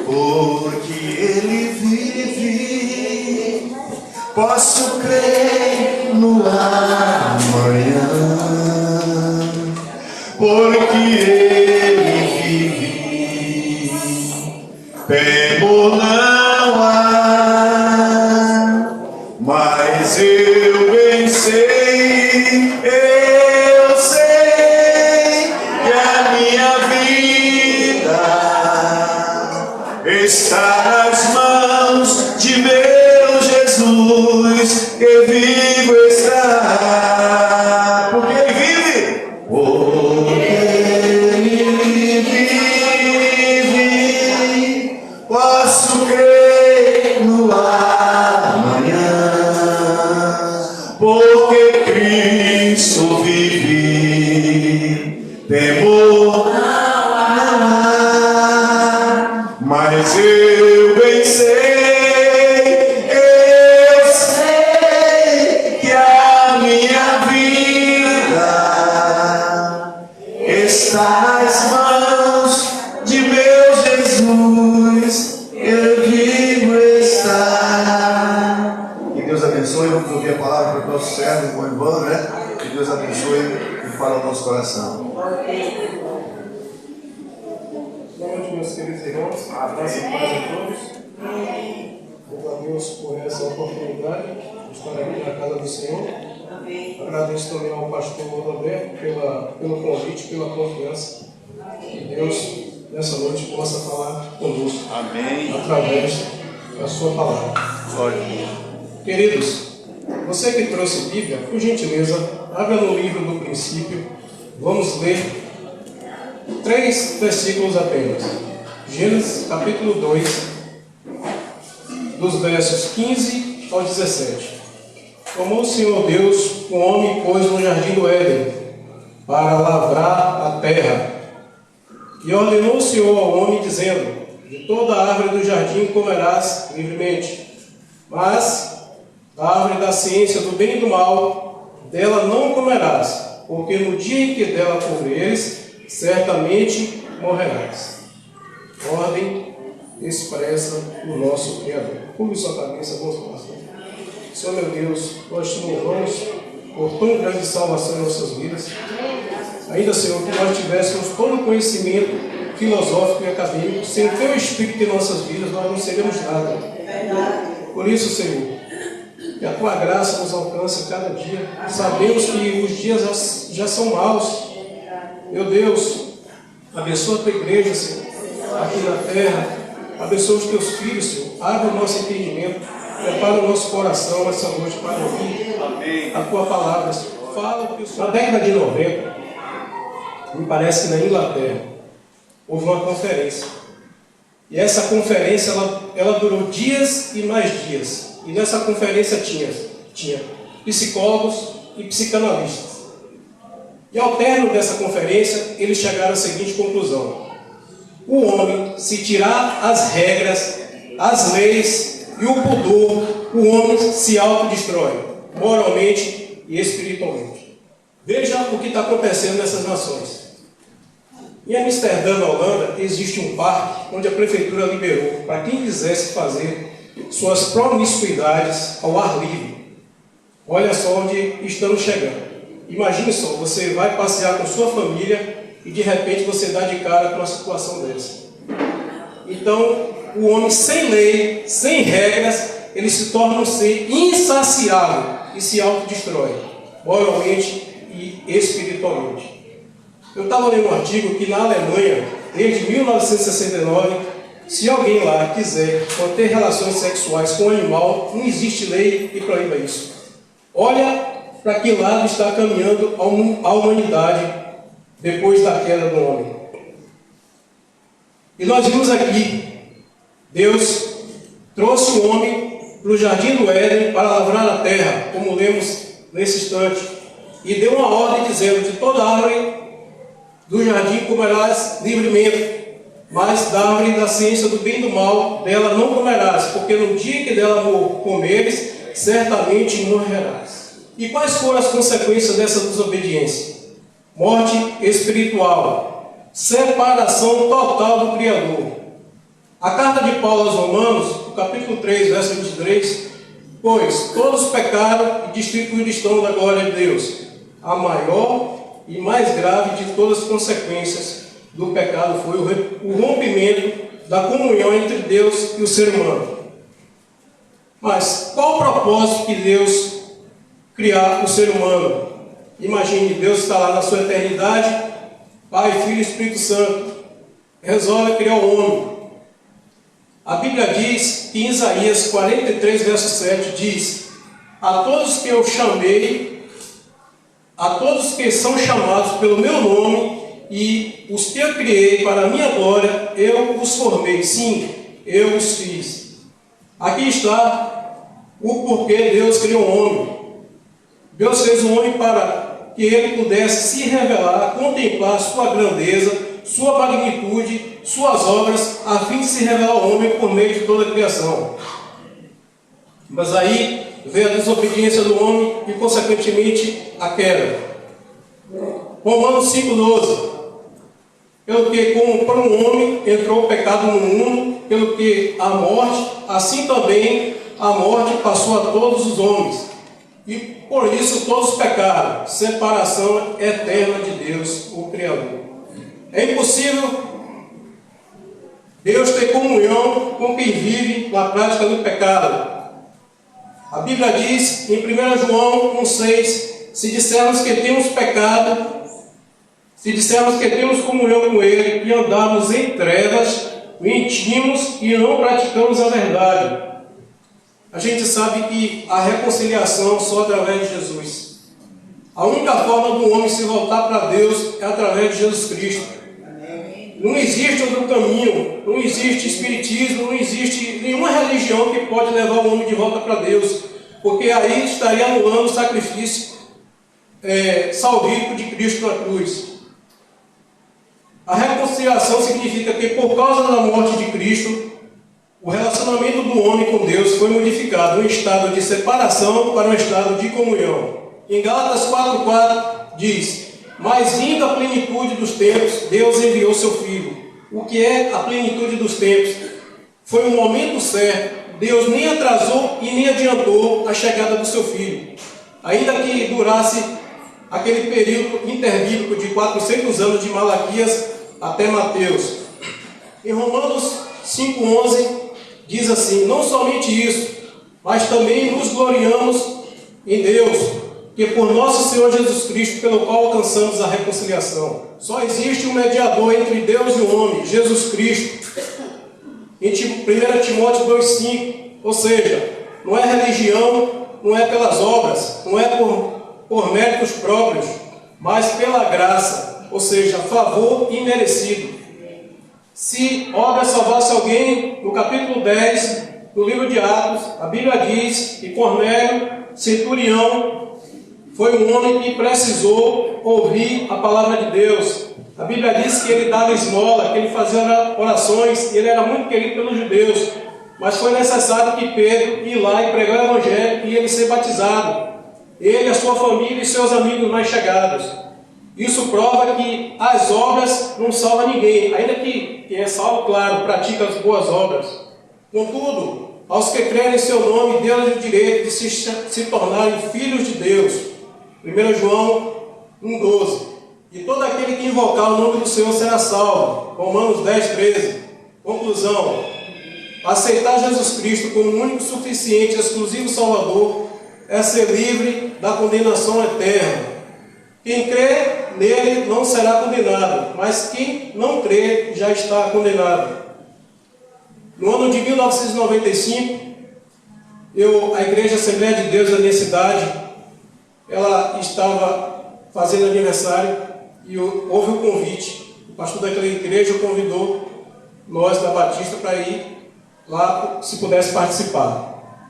porque Ele vive, posso crer no amanhã, porque Ele vive, temor não há, mas eu bem sei, eu sei que a minha vida está nas mãos de meu Jesus, que vivo está, porque Ele vive, porque Ele vive, posso crer no amanhã, porque Cristo vive, temor não há, mas eu bem sei que a minha vida está nas mãos de meu Jesus, eu vivo está. Que Deus abençoe. Vamos ouvir a palavra para o nosso servo, o irmão, né? Que Deus abençoe e fale ao nosso coração. Boa noite, meus queridos irmãos. Graças e paz a todos. Louvo a Deus por essa oportunidade de estar aqui na casa do Senhor. Agradeço também ao pastor Roberto pelo convite, pela confiança. Que Deus, nessa noite, possa falar conosco. Amém. Através da sua palavra. Glória. Queridos, você que trouxe Bíblia, por gentileza, abra no livro do princípio. Vamos ler 3 versículos apenas. Gênesis capítulo 2, dos versos 15 ao 17. Tomou o Senhor Deus o homem e pôs no jardim do Éden, para lavrar a terra. E ordenou o Senhor ao homem, dizendo: de toda a árvore do jardim comerás livremente, mas da árvore da ciência do bem e do mal, dela não comerás, porque no dia em que dela comeres, certamente morrerás. Ordem expressa do nosso Criador. Curve sua cabeça, vamos falar. Senhor meu Deus, nós te louvamos por tão grande salvação em nossas vidas. Ainda, Senhor, que nós tivéssemos todo o conhecimento filosófico e acadêmico, sem o Teu Espírito em nossas vidas, nós não seremos nada. Por isso, Senhor, que a Tua graça nos alcance cada dia. Sabemos que os dias já são maus. Meu Deus, abençoa a Tua igreja, Senhor, aqui na terra. Abençoa os Teus filhos, Senhor. Abre o nosso entendimento. Prepara o nosso coração essa noite para ouvir a Tua palavra, Senhor. Fala o que o Senhor... Na década de 90, me parece que na Inglaterra, houve uma conferência. E essa conferência, ela durou dias e mais dias. E nessa conferência tinha psicólogos e psicanalistas. E ao término dessa conferência, eles chegaram à seguinte conclusão: o homem, se tirar as regras, as leis e o pudor, o homem se autodestrói, moralmente e espiritualmente. Veja o que está acontecendo nessas nações. Em Amsterdã, na Holanda, existe um parque onde a prefeitura liberou para quem quisesse fazer suas promiscuidades ao ar livre. Olha só onde estamos chegando. Imagine só, você vai passear com sua família e de repente você dá de cara com uma situação dessa. Então, o homem sem lei, sem regras, ele se torna um ser insaciável e se autodestrói, moralmente e espiritualmente. Eu estava lendo um artigo que na Alemanha, desde 1969, se alguém lá quiser manter relações sexuais com um animal, não existe lei que proíba isso. Olha para que lado está caminhando a humanidade depois da queda do homem. E nós vimos aqui, Deus trouxe o homem para o jardim do Éden para lavrar a terra, como lemos nesse instante, e deu uma ordem dizendo: de toda árvore do jardim comerás livremente, mas da árvore da ciência do bem e do mal, dela não comerás, porque no dia que dela comeres, certamente morrerás. E quais foram as consequências dessa desobediência? Morte espiritual, separação total do Criador. A carta de Paulo aos Romanos, no capítulo 3, verso 23, pois todos pecaram e destituídos estão da glória de Deus. A maior e mais grave de todas as consequências do pecado foi o rompimento da comunhão entre Deus e o ser humano. Mas qual o propósito que Deus criar o ser humano? Imagine, Deus está lá na sua eternidade, Pai, Filho e Espírito Santo, resolve criar o homem. A Bíblia diz, em Isaías 43, verso 7, diz: a todos que eu chamei, a todos que são chamados pelo meu nome, e os que eu criei para a minha glória, eu os formei. Sim, eu os fiz. Aqui está o porquê Deus criou o homem. Deus fez o homem para que ele pudesse se revelar, contemplar sua grandeza, sua magnitude, suas obras, a fim de se revelar ao homem por meio de toda a criação. Mas aí veio a desobediência do homem e, consequentemente, a queda. Romanos 5,12. Pelo que, como para um homem entrou o pecado no mundo, pelo que a morte, assim também a morte passou a todos os homens. E por isso todos pecaram, separação eterna de Deus, o Criador. É impossível Deus ter comunhão com quem vive na prática do pecado. A Bíblia diz em 1 João 1,6: se dissermos que temos pecado, se dissermos que temos comunhão com Ele e andarmos em trevas, mentimos e não praticamos a verdade. A gente sabe que a reconciliação só através de Jesus. A única forma do homem se voltar para Deus é através de Jesus Cristo. Não existe outro caminho, não existe espiritismo, não existe nenhuma religião que pode levar o homem de volta para Deus, porque aí estaria anulando o sacrifício salvífico de Cristo na cruz. A reconciliação significa que, por causa da morte de Cristo, o relacionamento do homem com Deus foi modificado de um estado de separação para um estado de comunhão. Em Gálatas 4,4 diz: mas vindo a plenitude dos tempos, Deus enviou seu Filho. O que é a plenitude dos tempos? Foi o momento certo. Deus nem atrasou e nem adiantou a chegada do seu Filho. Ainda que durasse aquele período interbíblico de 400 anos de Malaquias até Mateus. Em Romanos 5,11 diz assim: não somente isso, mas também nos gloriamos em Deus, que por nosso Senhor Jesus Cristo, pelo qual alcançamos a reconciliação. Só existe um mediador entre Deus e o homem, Jesus Cristo. Em 1 Timóteo 2,5, ou seja, não é religião, não é pelas obras, não é por méritos próprios, mas pela graça, ou seja, favor imerecido. Se obra salvasse alguém, no capítulo 10 do livro de Atos, a Bíblia diz que Cornélio, centurião, foi um homem que precisou ouvir a palavra de Deus. A Bíblia diz que ele dava esmola, que ele fazia orações, e ele era muito querido pelos judeus. Mas foi necessário que Pedro ir lá e pregar o Evangelho e ele ser batizado. Ele, a sua família e seus amigos mais chegados. Isso prova que as obras não salvam ninguém, ainda que quem é salvo, claro, pratica as boas obras. Contudo, aos que crerem em seu nome, Deus o direito de se tornarem filhos de Deus. 1 João 1,12. E todo aquele que invocar o nome do Senhor será salvo. Romanos 10,13. Conclusão: aceitar Jesus Cristo como o único, suficiente e exclusivo Salvador é ser livre da condenação eterna. Quem crê nele não será condenado, mas quem não crê já está condenado. No ano de 1995, a Igreja Assembleia de Deus da minha cidade, ela estava fazendo aniversário e houve um convite. O pastor daquela igreja convidou nós da Batista para ir lá, se pudesse participar.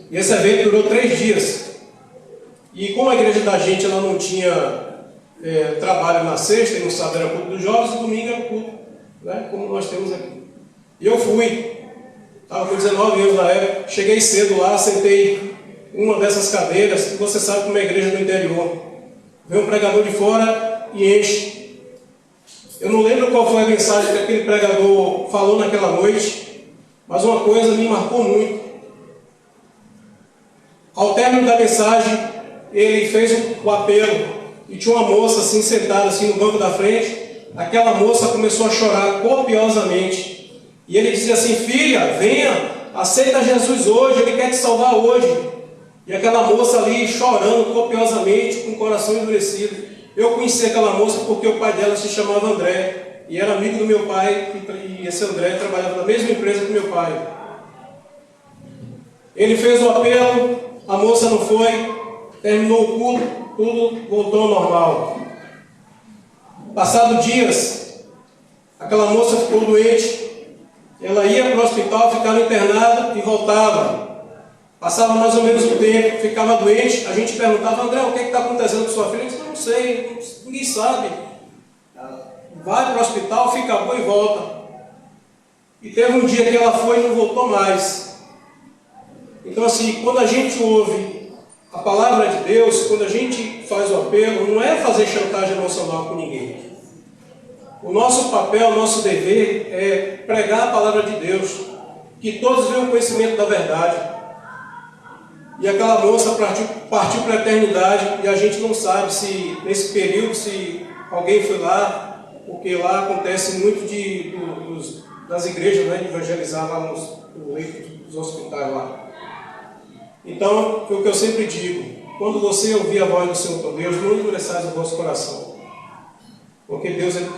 E esse evento durou 3 dias. E como a igreja da gente ela não tinha trabalho na sexta e no sábado era culto dos jovens, e domingo era culto, né, como nós temos aqui. E eu fui, estava com 19 anos na época, cheguei cedo lá, sentei em uma dessas cadeiras, e você sabe como é a igreja do interior. Vem um pregador de fora e enche. Eu não lembro qual foi a mensagem que aquele pregador falou naquela noite, mas uma coisa me marcou muito. Ao término da mensagem, ele fez o apelo e tinha uma moça assim sentada assim no banco da frente. Aquela moça começou a chorar copiosamente e ele dizia assim: filha, venha, aceita Jesus hoje, Ele quer te salvar hoje. E aquela moça ali chorando copiosamente, com o coração endurecido. Eu conheci aquela moça porque o pai dela se chamava André e era amigo do meu pai, e esse André trabalhava na mesma empresa que meu pai. Ele fez o apelo, a moça não foi, terminou o culto, tudo voltou ao normal. Passados dias, aquela moça ficou doente, ela ia para o hospital, ficava internada e voltava. Passava mais ou menos um tempo, ficava doente, a gente perguntava: André, o que está acontecendo com sua filha? Ele disse: não sei, ninguém sabe. Vai para o hospital, fica boa e volta. E teve um dia que ela foi e não voltou mais. Então assim, quando a gente ouve a palavra de Deus, quando a gente faz o apelo, não é fazer chantagem emocional com ninguém. O nosso papel, o nosso dever é pregar a palavra de Deus, que todos venham o conhecimento da verdade. E aquela moça partiu para a eternidade, e a gente não sabe se nesse período, se alguém foi lá, porque lá acontece muito das igrejas, né, de evangelizar lá no leito dos hospitais lá. Então, é o que eu sempre digo: quando você ouvir a voz do Senhor teu Deus, não endureçais o vosso coração, porque Deus Ele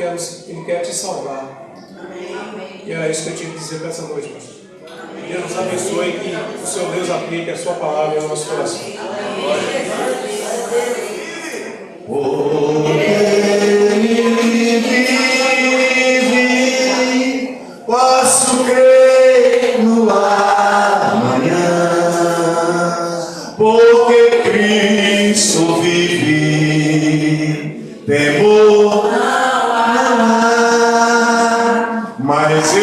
quer te salvar. E era isso que eu tinha que dizer para essa noite, pastor. Deus nos abençoe e que o Senhor Deus aplique a sua palavra no nosso coração. Porque Ele vive, posso crer no amanhã. Porque Cristo vive, temor não há, mas